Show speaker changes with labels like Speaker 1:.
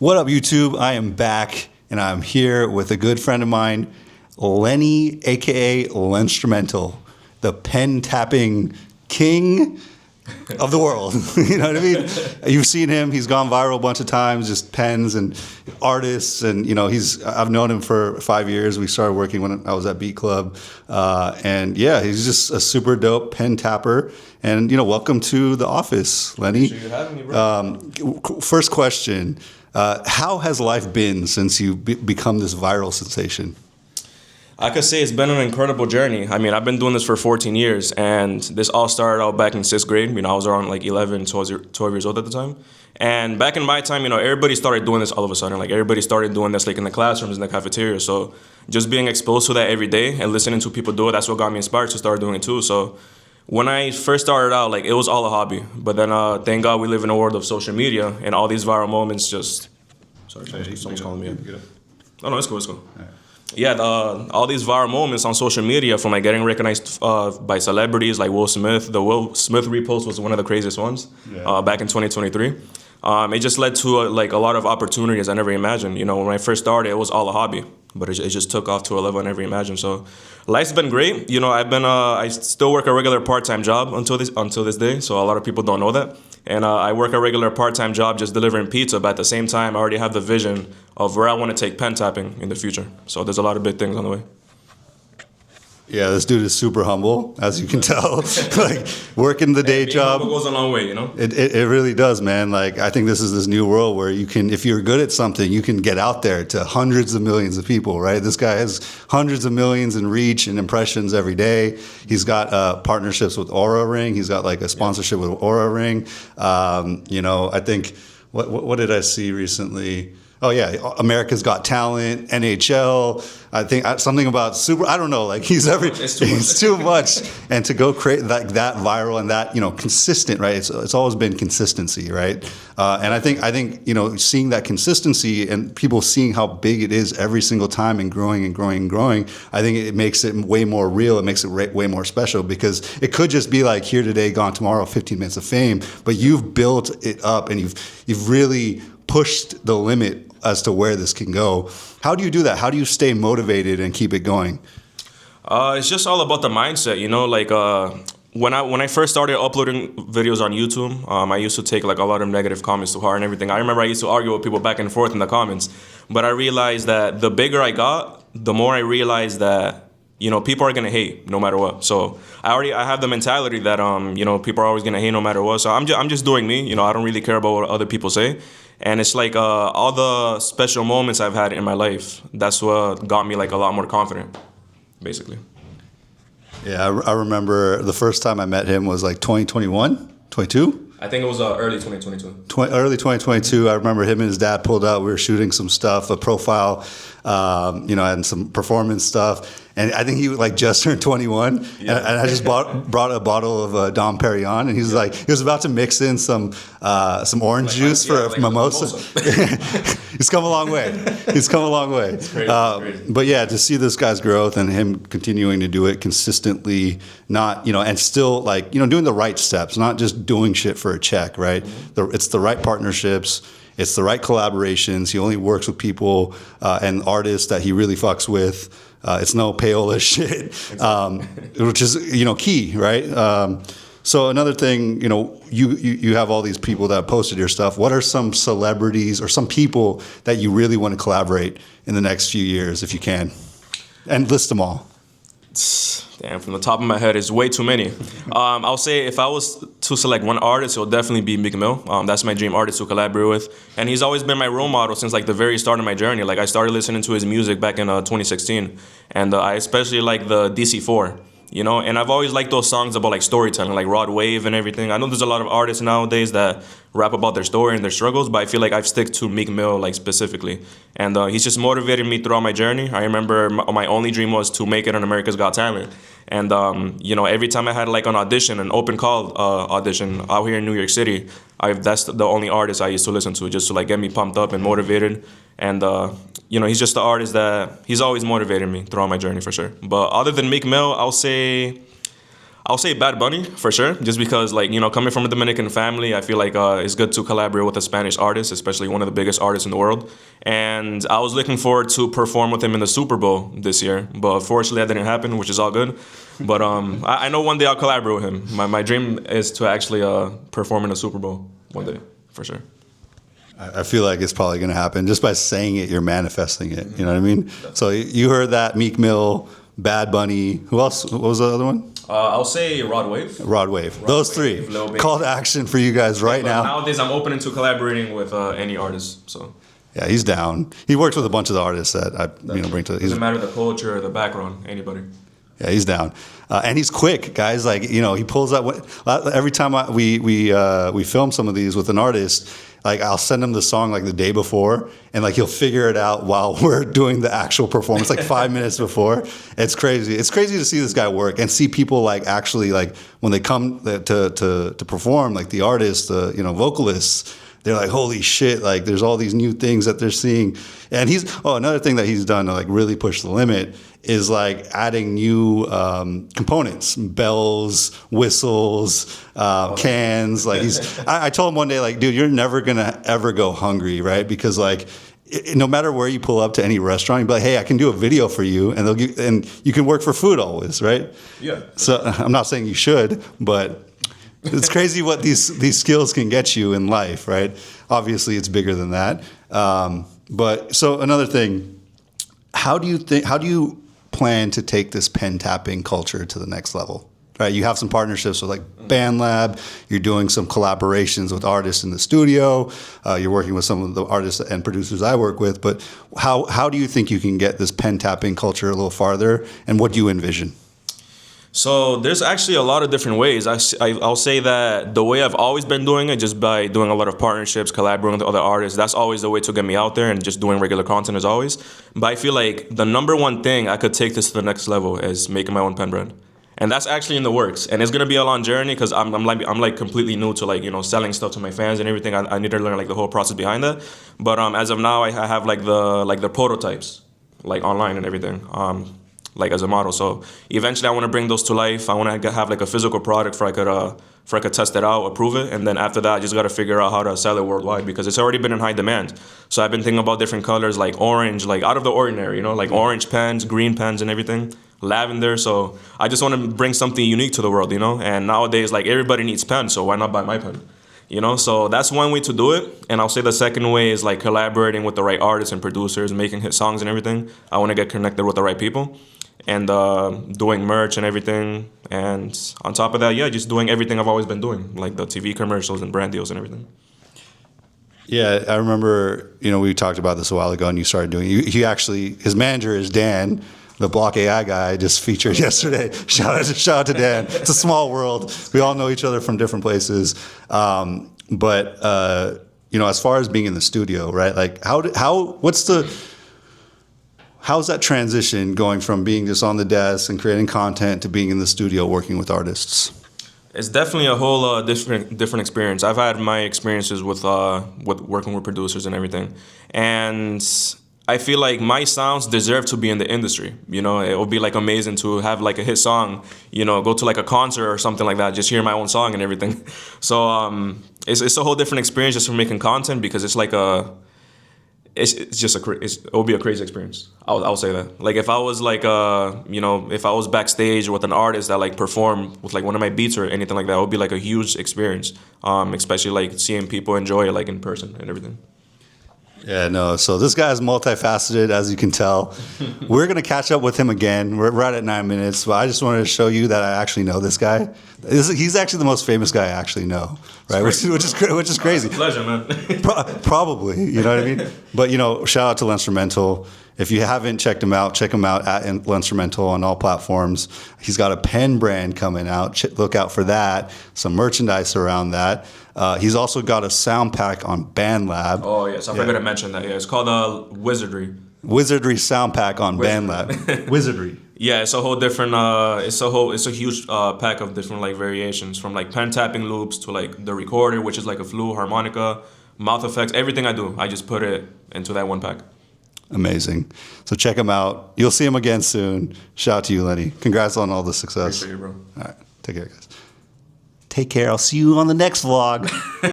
Speaker 1: What up, YouTube? I am back, and I'm here with a good friend of mine, Lenny, aka Lenstrumental, the pen tapping king of the world. You know what I mean? You've seen him. He's gone viral a bunch of times, just pens and artists. And, you know, I've known him for 5 years. We started working when I was at Beat Club. And yeah, he's just a super dope pen tapper. And, you know, welcome to the office, Lenny.
Speaker 2: Appreciate you having me, bro.
Speaker 1: First question. How has life been since you become this viral sensation?
Speaker 2: I could say it's been an incredible journey. I mean, I've been doing this for 14 years, and this all started out back in 6th grade. You know, I was around like 11, 12 years old at the time. And back in my time, you know, everybody started doing this all of a sudden. Like, everybody started doing this, like, in the classrooms, in the cafeteria. So just being exposed to that every day and listening to people do it, that's what got me inspired to start doing it, too. So when I first started out, like, it was all a hobby. But then, thank God we live in a world of social media, and all these viral moments just... Sorry, someone's calling me up. Oh, no, it's cool, it's cool. All right. Yeah, all these viral moments on social media, from like getting recognized by celebrities like Will Smith. The Will Smith repost was one of the craziest ones back in 2023. It just led to like a lot of opportunities I never imagined. You know, when I first started, it was all a hobby, but it just took off to a level I never imagined. So life's been great. You know, I still work a regular part-time job until this day. So a lot of people don't know that. And I work a regular part-time job just delivering pizza, but at the same time, I already have the vision of where I want to take pen tapping in the future. So there's a lot of big things on the way.
Speaker 1: Yeah, this dude is super humble, as you can tell. Like, working the day job.
Speaker 2: It goes a long way, you know?
Speaker 1: It really does, man. Like, I think this is this new world where you can, if you're good at something, you can get out there to hundreds of millions of people, right? This guy has hundreds of millions in reach and impressions every day. He's got partnerships with Aura Ring. He's got like a sponsorship with Aura Ring. You know, I think, what did I see recently? Oh, yeah, America's Got Talent, NHL. I think something about I don't know, like he's too much. And to go create like that viral and that, you know, consistent, right? It's always been consistency, right? And I think, you know, seeing that consistency and people seeing how big it is every single time and growing and growing and growing, I think it makes it way more real. It makes it way more special, because it could just be like here today, gone tomorrow, 15 minutes of fame, but you've built it up and you've really pushed the limit as to where this can go. How do you do that? How do you stay motivated and keep it going?
Speaker 2: It's just all about the mindset, you know. Like when I first started uploading videos on YouTube, I used to take like a lot of negative comments to heart and everything. I remember I used to argue with people back and forth in the comments, but I realized that the bigger I got, the more I realized that, you know, people are gonna hate no matter what. So I have the mentality that you know, people are always gonna hate no matter what. So I'm just doing me. You know, I don't really care about what other people say. And it's like all the special moments I've had in my life, that's what got me like a lot more confident, basically.
Speaker 1: Yeah, I remember the first time I met him was like 2021, 22?
Speaker 2: I think it was early 2022.
Speaker 1: Early 2022. I remember him and his dad pulled up. We were shooting some stuff, a profile, you know, and some performance stuff. And I think he like just turned 21, yeah. and I just brought a bottle of Dom Perignon, and he was about to mix in some orange juice for mimosa. He's come a long way. He's come a long way.
Speaker 2: It's crazy.
Speaker 1: But yeah, to see this guy's growth and him continuing to do it consistently, not, you know, and still like, you know, doing the right steps, not just doing shit for a check, right? Mm-hmm. It's the right partnerships. It's the right collaborations. He only works with people and artists that he really fucks with. It's no payola shit, which is, you know, key, right? So another thing, you know, you have all these people that posted your stuff. What are some celebrities or some people that you really want to collaborate in the next few years, if you can? And list them all.
Speaker 2: Damn, from the top of my head, it's way too many. I'll say if I was to select one artist, it would definitely be Meek Mill. That's my dream artist to collaborate with. And he's always been my role model since like the very start of my journey. Like I started listening to his music back in 2016. And I especially like the DC4. You know, and I've always liked those songs about like storytelling, like Rod Wave and everything. I know there's a lot of artists nowadays that rap about their story and their struggles, but I feel like I've stick to Meek Mill like specifically. And he's just motivated me throughout my journey. I remember my only dream was to make it on America's Got Talent. And, you know, every time I had like an audition, an open call audition out here in New York City, that's the only artist I used to listen to just to like get me pumped up and motivated. And, you know, he's just the artist that he's always motivated me throughout my journey for sure. But other than Meek Mill, I'll say I'll say Bad Bunny for sure, just because like coming from a Dominican family, I feel like it's good to collaborate with a Spanish artist, especially one of the biggest artists in the world. And I was looking forward to perform with him in the Super Bowl this year, but unfortunately that didn't happen, which is all good. But I know one day I'll collaborate with him. My dream is to actually perform in the Super Bowl one day, for sure.
Speaker 1: I feel like it's probably going to happen. Just by saying it, you're manifesting it. You know what I mean? So you heard that, Meek Mill, Bad Bunny. Who else? What was the other one?
Speaker 2: I'll say Rod Wave.
Speaker 1: Rod Wave. Those three. Call to action for you guys right now.
Speaker 2: Nowadays, I'm open to collaborating with any artist. So
Speaker 1: yeah, he's down. He works with a bunch of the artists that I bring to.
Speaker 2: Doesn't matter the culture or the background. Anybody.
Speaker 1: Yeah, he's down, and he's quick, guys. Like he pulls out. Every time we film some of these with an artist, like I'll send him the song like the day before, and like he'll figure it out while we're doing the actual performance, like 5 minutes before. It's crazy. It's crazy to see this guy work and see people like actually like when they come to perform, like the artists, the vocalists. They're like, holy shit, like there's all these new things that they're seeing. And another thing that he's done to like really push the limit is like adding new components, bells, whistles, cans. Like I told him one day, like, dude, you're never gonna ever go hungry, right? Because like, no matter where you pull up to any restaurant, you'd be like, hey, I can do a video for you, and you can work for food always, right?
Speaker 2: Yeah.
Speaker 1: So I'm not saying you should, but it's crazy what these skills can get you in life, right? Obviously, it's bigger than that. But so another thing, how do you plan to take this pen tapping culture to the next level? Right, you have some partnerships with like BandLab. You're doing some collaborations with artists in the studio. You're working with some of the artists and producers I work with. But how do you think you can get this pen tapping culture a little farther? And what do you envision?
Speaker 2: So there's actually a lot of different ways. I'll say that the way I've always been doing it, just by doing a lot of partnerships, collaborating with other artists, that's always the way to get me out there, and just doing regular content as always. But I feel like the number one thing I could take this to the next level is making my own pen brand. And that's actually in the works. And it's gonna be a long journey because I'm like completely new to like, selling stuff to my fans and everything. I need to learn like the whole process behind that. But as of now, I have like the prototypes, like online and everything. Like as a model. So eventually I want to bring those to life. I want to have like a physical product for I could test it out, approve it, and then after that I just got to figure out how to sell it worldwide because it's already been in high demand. So I've been thinking about different colors like orange, like out of the ordinary, like orange pens, green pens and everything, lavender. So I just want to bring something unique to the world, and nowadays like everybody needs pens, so why not buy my pen? So that's one way to do it. And I'll say the second way is like collaborating with the right artists and producers, making hit songs and everything. I want to get connected with the right people. And doing merch and everything. And on top of that, just doing everything I've always been doing, like the TV commercials and brand deals and everything.
Speaker 1: Yeah, I remember, we talked about this a while ago and you started doing it. His manager is Dan, the Block AI guy I just featured yesterday. Shout out to Dan. It's a small world. We all know each other from different places. But as far as being in the studio, right? Like how's that transition going from being just on the desk and creating content to being in the studio working with artists?
Speaker 2: It's definitely a whole different experience. I've had my experiences with working with producers and everything, and I feel like my sounds deserve to be in the industry. It would be like amazing to have like a hit song. Go to like a concert or something like that, just hear my own song and everything. So it's a whole different experience just for making content because it's like it would be a crazy experience. I'll say that. Like if I was like if I was backstage with an artist that like performed with like one of my beats or anything like that, it would be like a huge experience. Especially like seeing people enjoy it like in person and everything.
Speaker 1: Yeah, no. So this guy's multifaceted, as you can tell. We're going to catch up with him again. We're right at 9 minutes. But I just wanted to show you that I actually know this guy. He's actually the most famous guy I actually know, right? Which is crazy.
Speaker 2: It's a pleasure, man.
Speaker 1: Probably, you know what I mean? But, shout out to Lenstrumental. If you haven't checked him out, check him out at Lenstrumental on all platforms. He's got a pen brand coming out. Look out for that. Some merchandise around that. He's also got a sound pack on BandLab.
Speaker 2: Oh, yes. I forgot to mention that. Yeah, it's called Wizardry.
Speaker 1: Wizardry sound pack on BandLab. Wizardry.
Speaker 2: Yeah, it's a whole different. It's a huge pack of different like variations from like pen tapping loops to like the recorder, which is like a flute, harmonica, mouth effects. Everything I do, I just put it into that one pack.
Speaker 1: Amazing. So check him out. You'll see him again soon. Shout out to you, Lenny. Congrats on all the success.
Speaker 2: Appreciate you, bro.
Speaker 1: All right. Take care, guys. Take care. I'll see you on the next vlog.